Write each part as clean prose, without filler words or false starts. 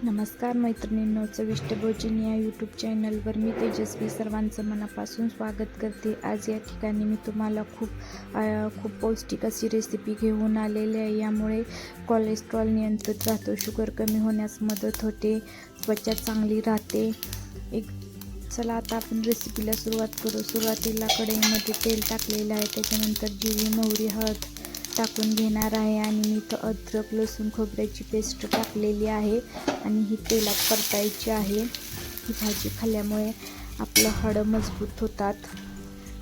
नमस्कार मैत्रिणींनो, चविष्ट भोजन या यूट्यूब चॅनलवर मी तेजस्वी सर्वांचं मनापासून स्वागत करते। आज या ठिकाणी मी तुम्हाला खूप पौष्टिक अशी रेसिपी घेऊन आलेली आहे। यामुळे कोलेस्ट्रॉल नियंत्रित राहतो, शुगर कमी होण्यास मदत होते, त्वचा चांगली राहते। चला आता आपण रेसिपीला सुरुवात करू। सुरुवातीला कढईमध्ये तेल टाकलेलं आहे, त्याच्यानंतर जिरे, मोहरी, हळद टाकून घेणार आहे आणि मी इथं अद्रक, लसूण, खोबऱ्याची पेस्ट टाकलेली आहे आणि ही तेलात परतायची आहे। ही भाजी खाल्ल्यामुळे आपलं हाडं मजबूत होतात,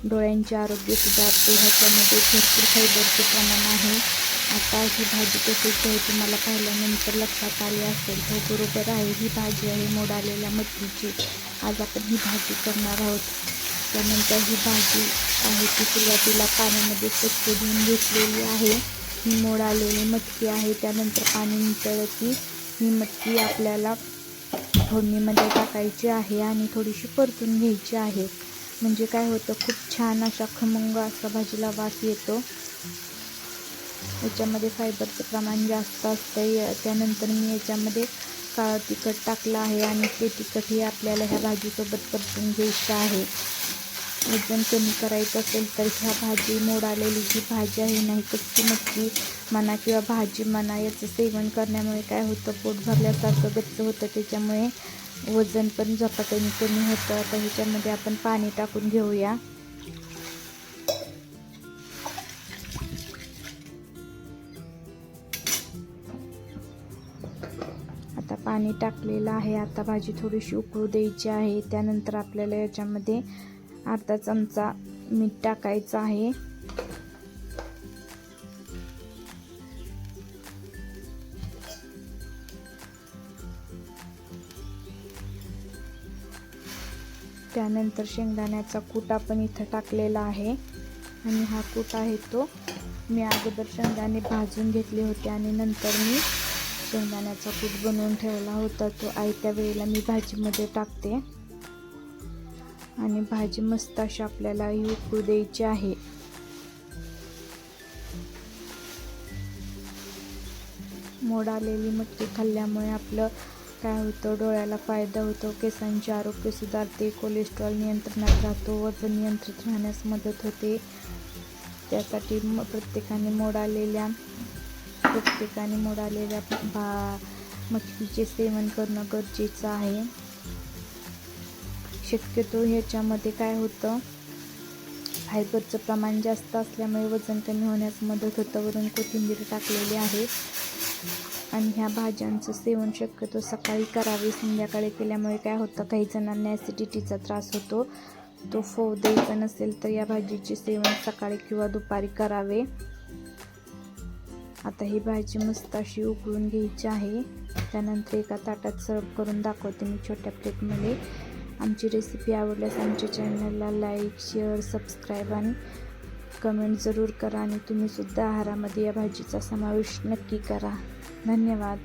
डोळ्यांचे आरोग्य सुधारते, ह्याच्यामध्ये भरपूर फायबरचे प्रमाण आहे। आता ही भाजी कशाची आहे तुम्हाला पाहिल्यानंतर लक्षात आले असेल, हो बरोबर आहे, ही भाजी आहे मोड आलेल्या मटकीची। आज आपण ही भाजी करणार आहोत। त्यानंतर ही भाजी आहे ती सुरुवातीला पाण्यामध्ये स्वच्छ धुवून घेतलेली आहे। ही मोड आलेली मटकी आहे। त्यानंतर पाणी नितळलं की ही मटकी आपल्याला फोडणीमध्ये टाकायची आहे आणि थोडीशी परतून घ्यायची आहे। म्हणजे काय होतं, खूप छान अशा खमंग असा भाजीला वास येतो। याच्यामध्ये फायबरचं प्रमाण जास्त असतं। त्यानंतर मी याच्यामध्ये काळं तिखट टाकलं आहे आणि ते तिखट हे आपल्याला ह्या भाजीसोबत परतून घ्यायचं आहे। वजन कमी करायचं असेल तर ह्या भाजी मोड आलेली जी भाजी आहे नाही, कच्ची मटकी म्हणा किंवा भाजी म्हणा, याचं सेवन करण्यामुळे काय होतं, पोट भरल्यासारखं गच्च होतं, त्याच्यामुळे वजन पण झपाट्याने कमी होतं। आता ह्याच्यामध्ये आपण पाणी टाकून घेऊया। आता पाणी टाकलेलं आहे। आता भाजी थोडीशी उकळू द्यायची आहे। त्यानंतर आपल्याला याच्यामध्ये अर्धा चमचा मीठ टाकायचं आहे। त्यानंतर शेंगदाण्याचा कूट आपण इथं टाकलेला आहे आणि हा कूट आहे तो मी अगोदर शेंगदाणे भाजून घेतले होते आणि नंतर मी शेंगदाण्याचा कूट बनवून ठेवला होता, तो आयत्या वेळेला मी भाजीमध्ये टाकते आणि भाजी मस्त अशी आपल्याला ही उकळू द्यायची आहे। मोड आलेली मटकी खाल्ल्यामुळे आपलं काय होतं, डोळ्याला फायदा होतो, केसांचे आरोग्य सुधारते, कोलेस्ट्रॉल नियंत्रणात राहतो, वजन नियंत्रित राहण्यास मदत होते। त्यासाठी प्रत्येकाने मोड आलेल्या मटकीचे सेवन करणं गरजेचं आहे। शक्यतो ह्याच्यामध्ये काय होतं, फायबरचं प्रमाण जास्त असल्यामुळे वजन कमी होण्यास मदत होतं। वरून कोथिंबीर टाकलेली आहे आणि ह्या भाज्यांचं सेवन शक्यतो सकाळी करावे, संध्याकाळी केल्यामुळे काय होतं, काही जणांना ॲसिडिटीचा त्रास होतो, तो होऊ द्यायचा नसेल तर या भाजीचे सेवन सकाळी किंवा दुपारी करावे। आता ही भाजी मस्त अशी उकळून घ्यायची आहे। त्यानंतर एका ताटात सर्व करून दाखवते मी छोट्या प्लेटमध्ये। आमची रेसिपी आवडल्यास आमच्या चॅनलला लाईक, शेअर, सबस्क्राईब आणि कमेंट जरूर करा आणि तुम्हीसुद्धा आहारामध्ये या भाजीचा समावेश नक्की करा। धन्यवाद।